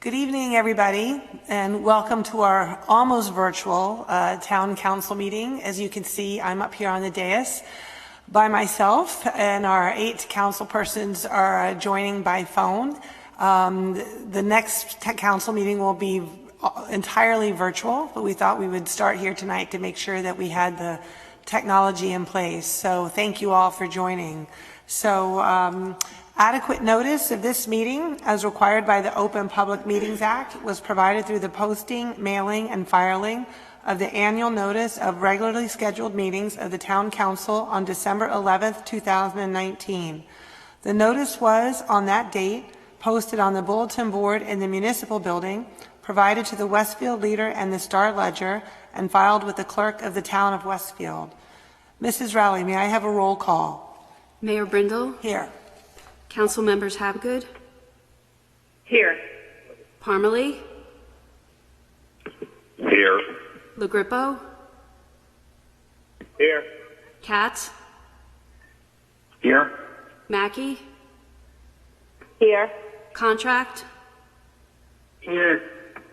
Good evening, everybody, and welcome to our almost virtual town council meeting. As you can see, I'm up here on the dais by myself, and our 8 council persons are joining by phone. The next council meeting will be entirely virtual, but we thought we would start here tonight to make sure that we had the technology in place. So thank you all for joining. So adequate notice of this meeting, as required by the Open Public Meetings Act, was provided through the posting, mailing, and filing of the annual notice of regularly scheduled meetings of the Town Council on December 11th, 2019. The notice was, on that date, posted on the bulletin board in the municipal building, provided to the Westfield Leader and the Star Ledger, and filed with the clerk of the town of Westfield. Mrs. Rowley, may I have a roll call? Mayor Brindle? Here. Council members Habagood? Here. Parmalee? Here. LaGrippo? Here. Katz? Here. Mackey? Here. Contract? Here.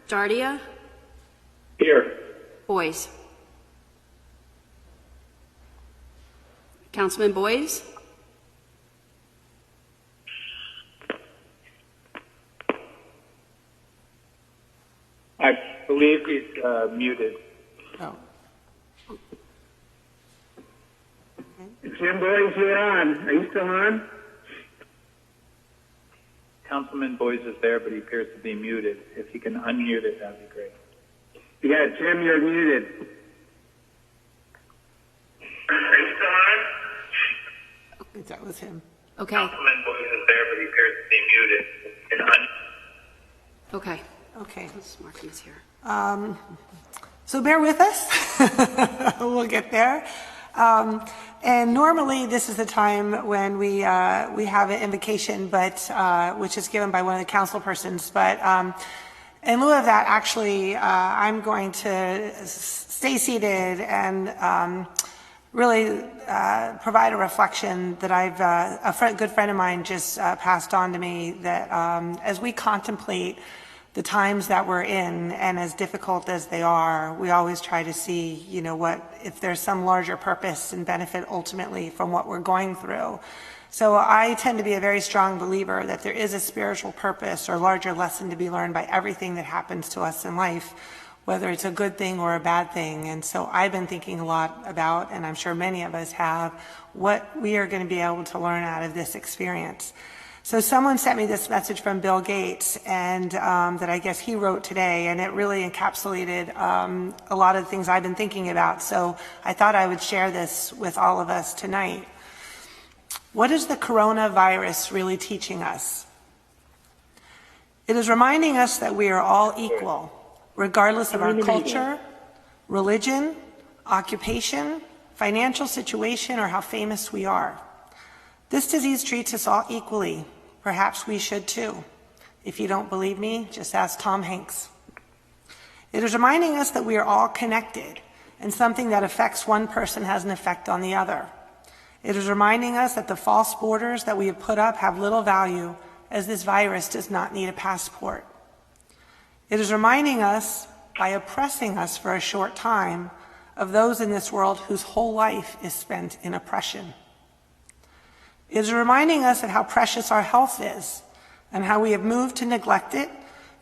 Dardia? Here. Boys? Councilman Boys? I believe he's muted. Oh. Jim Boyes, you're on. Are you still on? Councilman Boyes is there, but he appears to be muted. If he can unmute it, that'd be great. Yeah, Jim, you're muted. Are you still on? That was him. Okay. Councilman Boyes is there, but he appears to be muted. Okay. Okay. Let's mark these here. So bear with us. We'll get there. And normally this is the time when we have an invocation, but which is given by one of the council persons. But in lieu of that, actually, I'm going to stay seated and really provide a reflection that a good friend of mine just passed on to me, that as we contemplate the times that we're in, and as difficult as they are, we always try to see, if there's some larger purpose and benefit ultimately from what we're going through. So I tend to be a very strong believer that there is a spiritual purpose or larger lesson to be learned by everything that happens to us in life, whether it's a good thing or a bad thing. And so I've been thinking a lot about, and I'm sure many of us have, what we are going to be able to learn out of this experience. So someone sent me this message from Bill Gates, and that I guess he wrote today, and it really encapsulated a lot of the things I've been thinking about. So I thought I would share this with all of us tonight. What is the coronavirus really teaching us? It is reminding us that we are all equal, regardless of our culture, religion, occupation, financial situation, or how famous we are. This disease treats us all equally. Perhaps we should too. If you don't believe me, just ask Tom Hanks. It is reminding us that we are all connected, and something that affects one person has an effect on the other. It is reminding us that the false borders that we have put up have little value, as this virus does not need a passport. It is reminding us, by oppressing us for a short time, of those in this world whose whole life is spent in oppression. It is reminding us of how precious our health is, and how we have moved to neglect it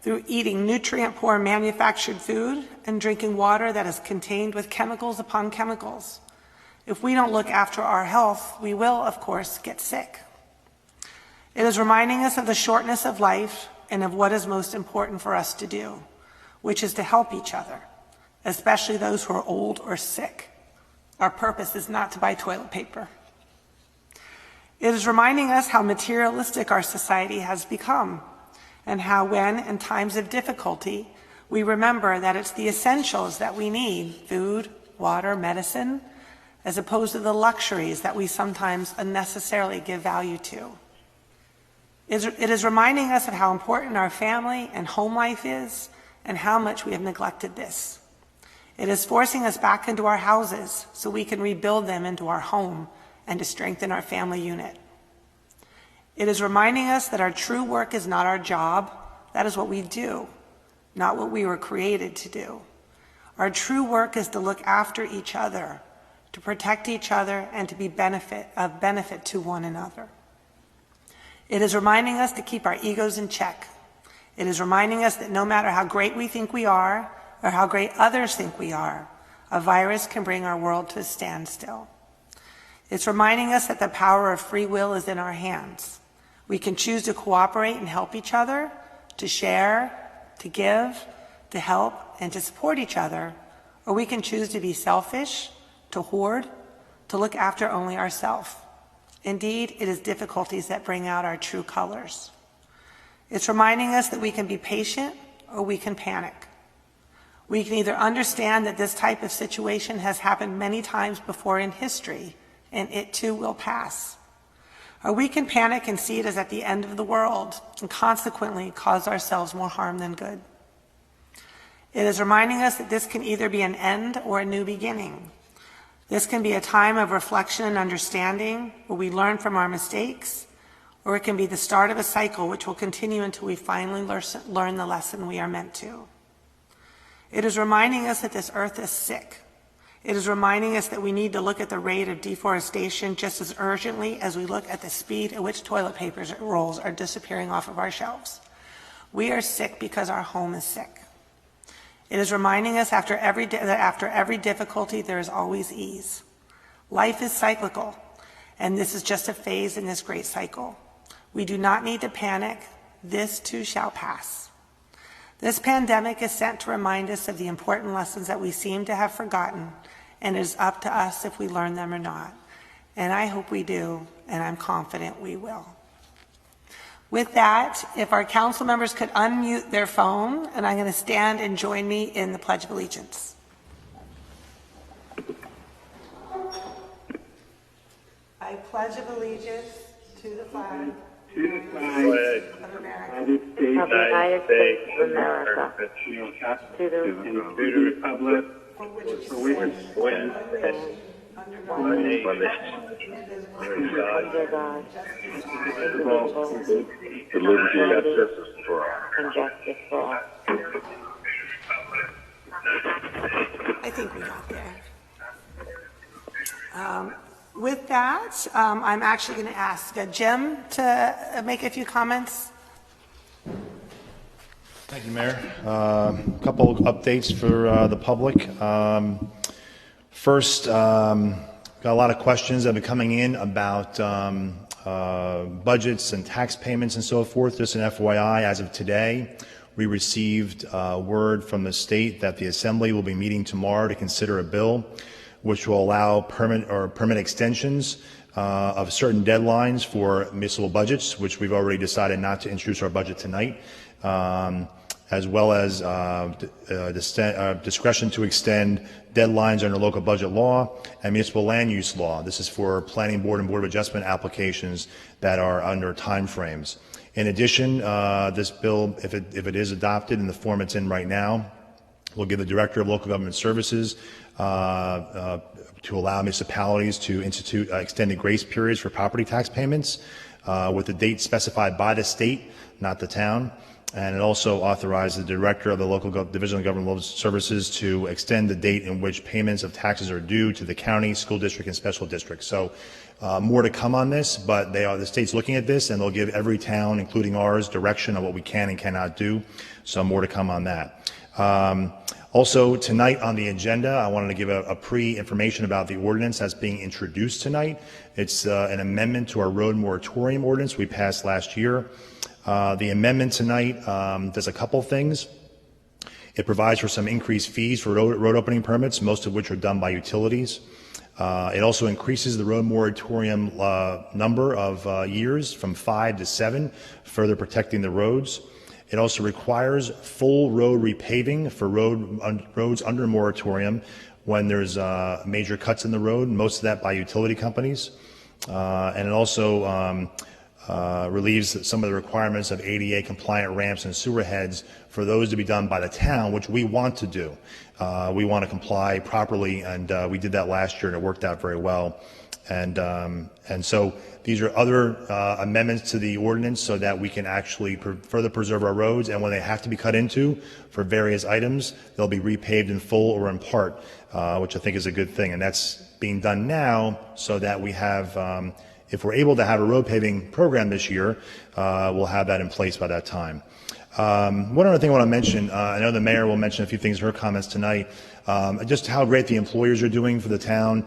through eating nutrient-poor manufactured food and drinking water that is contained with chemicals upon chemicals. If we don't look after our health, we will, of course, get sick. It is reminding us of the shortness of life and of what is most important for us to do, which is to help each other, especially those who are old or sick. Our purpose is not to buy toilet paper. It is reminding us how materialistic our society has become, and how when, in times of difficulty, we remember that it's the essentials that we need, food, water, medicine, as opposed to the luxuries that we sometimes unnecessarily give value to. It is reminding us of how important our family and home life is, and how much we have neglected this. It is forcing us back into our houses so we can rebuild them into our home and to strengthen our family unit. It is reminding us that our true work is not our job That is what we do, not what we were created to do. Our true work is to look after each other, to protect each other, and to be of benefit to one another. It is reminding us to keep our egos in check. It is reminding us that no matter how great we think we are, or how great others think we are, a virus can bring our world to a standstill. It's reminding us that the power of free will is in our hands. We can choose to cooperate and help each other, to share, to give, to help, and to support each other, or we can choose to be selfish, to hoard, to look after only ourselves. Indeed, it is difficulties that bring out our true colors. It's reminding us that we can be patient or we can panic. We can either understand that this type of situation has happened many times before in history, and it too will pass. Or we can panic and see it as at the end of the world, and consequently cause ourselves more harm than good. It is reminding us that this can either be an end or a new beginning. This can be a time of reflection and understanding, where we learn from our mistakes, or it can be the start of a cycle which will continue until we finally learn the lesson we are meant to. It is reminding us that this earth is sick. It is reminding us that we need to look at the rate of deforestation just as urgently as we look at the speed at which toilet paper rolls are disappearing off of our shelves. We are sick because our home is sick. It is reminding us that after every difficulty, there is always ease. Life is cyclical, and this is just a phase in this great cycle. We do not need to panic. This too shall pass. This pandemic is sent to remind us of the important lessons that we seem to have forgotten, and it is up to us if we learn them or not. And I hope we do, and I'm confident we will. With that, if our council members could unmute their phone, and I'm going to stand and join me in the Pledge of Allegiance. I pledge of allegiance to the flag of America, of the United States of America, to the republic for which it for which it When under under God, The liberty and justice for all. and justice for all. I think we got there. With that, I'm actually going to ask Jim to make a few comments. Thank you, Mayor. A couple of updates for the public. First, got a lot of questions that have been coming in about budgets and tax payments and so forth. Just an FYI, as of today, we received word from the state that the Assembly will be meeting tomorrow to consider a bill which will allow permit extensions of certain deadlines for municipal budgets, which we've already decided not to introduce our budget tonight, as well as discretion to extend deadlines under local budget law and municipal land use law. This is for planning board and board of adjustment applications that are under time frames. In addition, this bill, if it is adopted in the form it's in right now, will give the Director of Local Government Services to allow municipalities to institute extended grace periods for property tax payments with the date specified by the state, not the town. And it also authorizes the Director of the Local Division of Government Services to extend the date in which payments of taxes are due to the county, school district, and special district. So more to come on this, but the state's looking at this, and they'll give every town, including ours, direction on what we can and cannot do. So more to come on that. Also, tonight on the agenda, I wanted to give a pre-information about the ordinance that's being introduced tonight. It's an amendment to our road moratorium ordinance we passed last year. The amendment tonight does a couple things. It provides for some increased fees for road opening permits, most of which are done by utilities. It also increases the road moratorium number of years from 5 to 7, further protecting the roads. It also requires full road repaving for roads under moratorium when there's major cuts in the road, most of that by utility companies. And it also relieves some of the requirements of ADA compliant ramps and sewer heads for those to be done by the town, which we want to do. We want to comply properly, and we did that last year, and it worked out very well. And so these are other amendments to the ordinance so that we can actually further preserve our roads, and when they have to be cut into for various items, they'll be repaved in full or in part, which I think is a good thing. And that's being done now so that we have, if we're able to have a road paving program this year, we'll have that in place by that time. One other thing I want to mention, I know the mayor will mention a few things in her comments tonight, just how great the employers are doing for the town.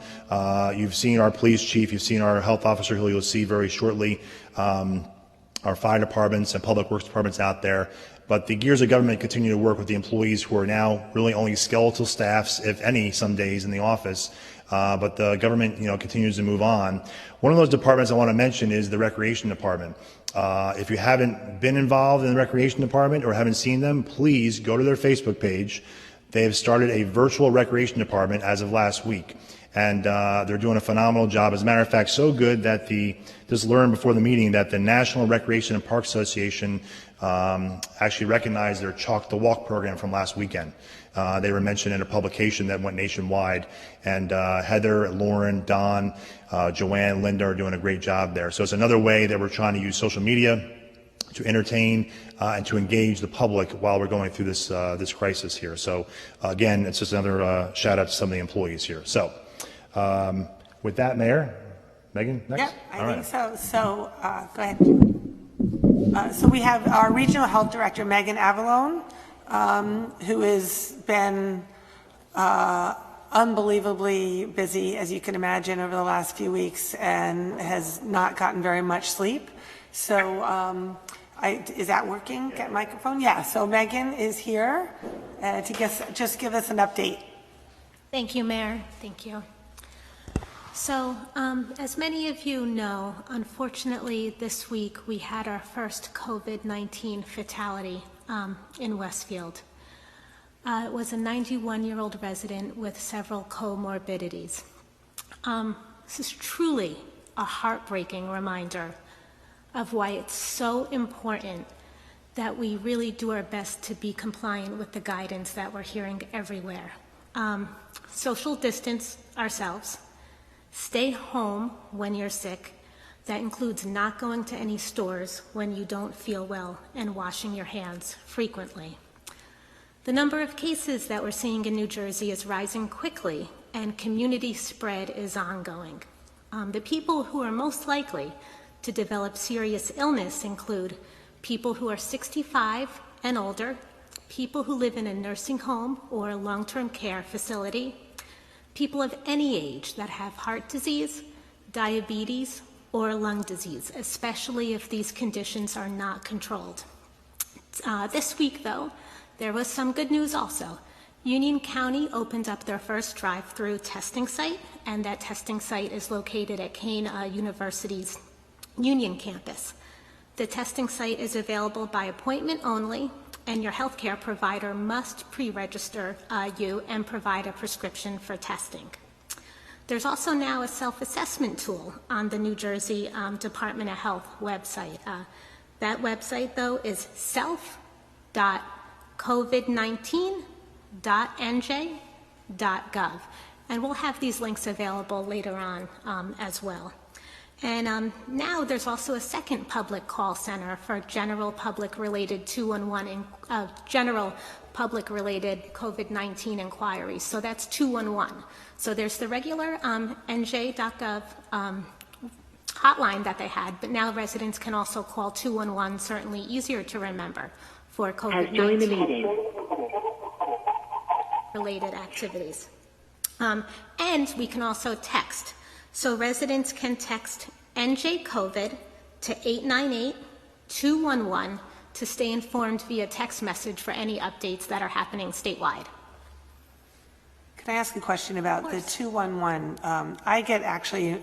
You've seen our police chief, you've seen our health officer, who you'll see very shortly, our fire departments and public works departments out there. But the gears of government continue to work with the employees who are now really only skeletal staffs, if any, some days in the office. But the government, continues to move on. One of those departments I want to mention is the recreation department. If you haven't been involved in the recreation department or haven't seen them, please go to their Facebook page. They have started a virtual recreation department as of last week, and they're doing a phenomenal job. As a matter of fact, so good that just learned before the meeting that the National Recreation and Park Association actually recognized their Chalk the Walk program from last weekend. They were mentioned in a publication that went nationwide, and Heather, Lauren, Don, Joanne, Linda are doing a great job there. So it's another way that we're trying to use social media to entertain and to engage the public while we're going through this crisis here. So again, it's just another shout out to some of the employees here. So with that, Mayor, Megan, next. Yep, I think so. So go ahead. So we have our Regional Health Director, Megan Avalone, who has been unbelievably busy, as you can imagine, over the last few weeks, and has not gotten very much sleep. So is that working? Get microphone? Yeah, so Megan is here to just give us an update. Thank you, Mayor. Thank you. So, as many of you know, unfortunately this week we had our first COVID-19 fatality in Westfield. It was a 91-year-old resident with several comorbidities. This is truly a heartbreaking reminder of why it's so important that we really do our best to be compliant with the guidance that we're hearing everywhere. Social distance ourselves, stay home when you're sick. That includes not going to any stores when you don't feel well, and washing your hands frequently. The number of cases that we're seeing in New Jersey is rising quickly, and community spread is ongoing. The people who are most likely to develop serious illness include people who are 65 and older, people who live in a nursing home or a long-term care facility, people of any age that have heart disease, diabetes, or lung disease, especially if these conditions are not controlled. This week, though, there was some good news also. Union County opened up their first drive-through testing site, and that testing site is located at Kane University's Union campus. The testing site is available by appointment only, and your healthcare provider must pre-register you and provide a prescription for testing. There's also now a self-assessment tool on the New Jersey Department of Health website. That website, though, is self.covid19.nj.gov, and we'll have these links available later on as well. And now there's also a second public call center for general public-related 211 general public-related COVID-19 inquiries. So that's 211. So there's the regular nj.gov hotline that they had, but now residents can also call 211, certainly easier to remember for COVID-19 related activities. And we can also text. So residents can text NJ COVID to 898-211 to stay informed via text message for any updates that are happening statewide. Can I ask a question about the 211? I get actually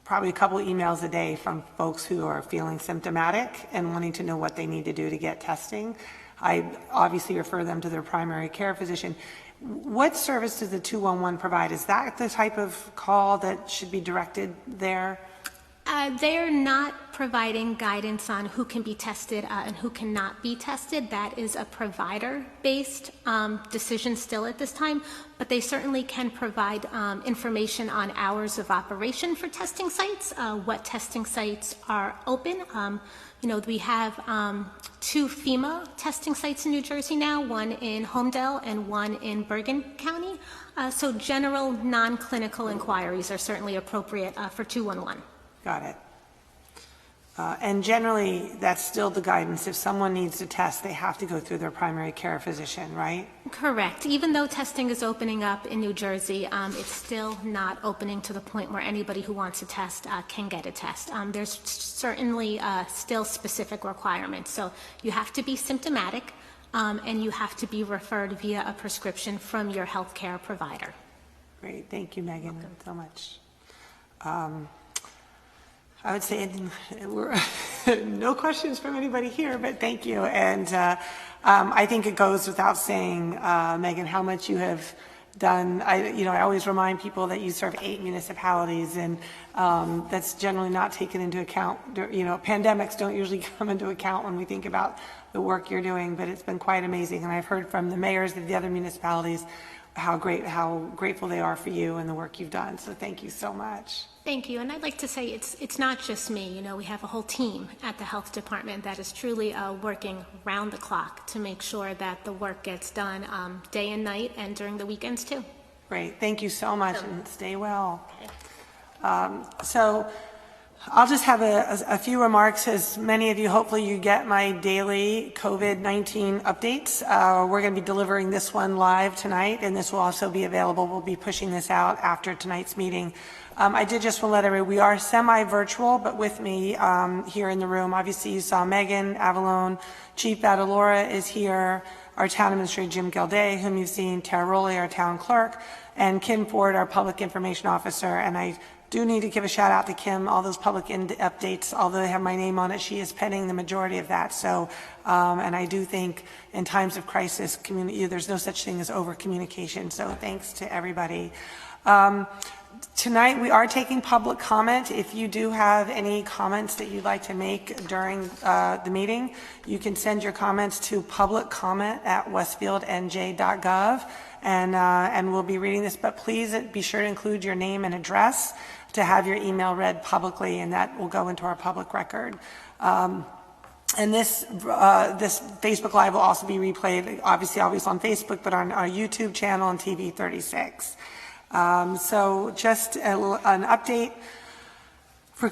probably a couple emails a day from folks who are feeling symptomatic and wanting to know what they need to do to get testing. I obviously refer them to their primary care physician. What service does the 211 provide? Is that the type of call that should be directed there? They're not providing guidance on who can be tested and who cannot be tested. That is a provider-based decision still at this time, but they certainly can provide information on hours of operation for testing sites, what testing sites are open. We have 2 FEMA testing sites in New Jersey now, one in Homedale and one in Bergen County. So general non-clinical inquiries are certainly appropriate for 211. Got it. And generally, that's still the guidance. If someone needs to test, they have to go through their primary care physician, right? Correct. Even though testing is opening up in New Jersey, it's still not opening to the point where anybody who wants a test can get a test. There's certainly still specific requirements. So you have to be symptomatic, and you have to be referred via a prescription from your healthcare provider. Great. Thank you, Megan, so much. I would say we're no questions from anybody here, but thank you. And I think it goes without saying, Megan, how much you have done. I always remind people that you serve 8 municipalities, and that's generally not taken into account. Pandemics don't usually come into account when we think about the work you're doing, but it's been quite amazing. And I've heard from the mayors of the other municipalities how grateful they are for you and the work you've done. So thank you so much. Thank you. And I'd like to say it's not just me. We have a whole team at the health department that is truly working round the clock to make sure that the work gets done day and night and during the weekends too. Great. Thank you so much, and stay well. So I'll just have a few remarks. As many of you, hopefully you get my daily COVID-19 updates. We're going to be delivering this one live tonight, and this will also be available. We'll be pushing this out after tonight's meeting. I did just want to let everybody, we are semi-virtual, but with me here in the room, obviously you saw Megan Avalone, Chief Badalora is here, our Town Administrator Jim Gilday, whom you've seen, Tara Rowley, our Town Clerk, and Kim Ford, our Public Information Officer. And I do need to give a shout out to Kim. All those public updates, although they have my name on it, she is penning the majority of that. So, and I do think in times of crisis, there's no such thing as over communication. So thanks to everybody. Tonight we are taking public comment. If you do have any comments that you'd like to make during the meeting, you can send your comments to publiccomment@westfieldnj.gov, and we'll be reading this. But please be sure to include your name and address to have your email read publicly, and that will go into our public record. And this Facebook Live will also be replayed, obviously always on Facebook, but on our YouTube channel and TV 36. So just an update.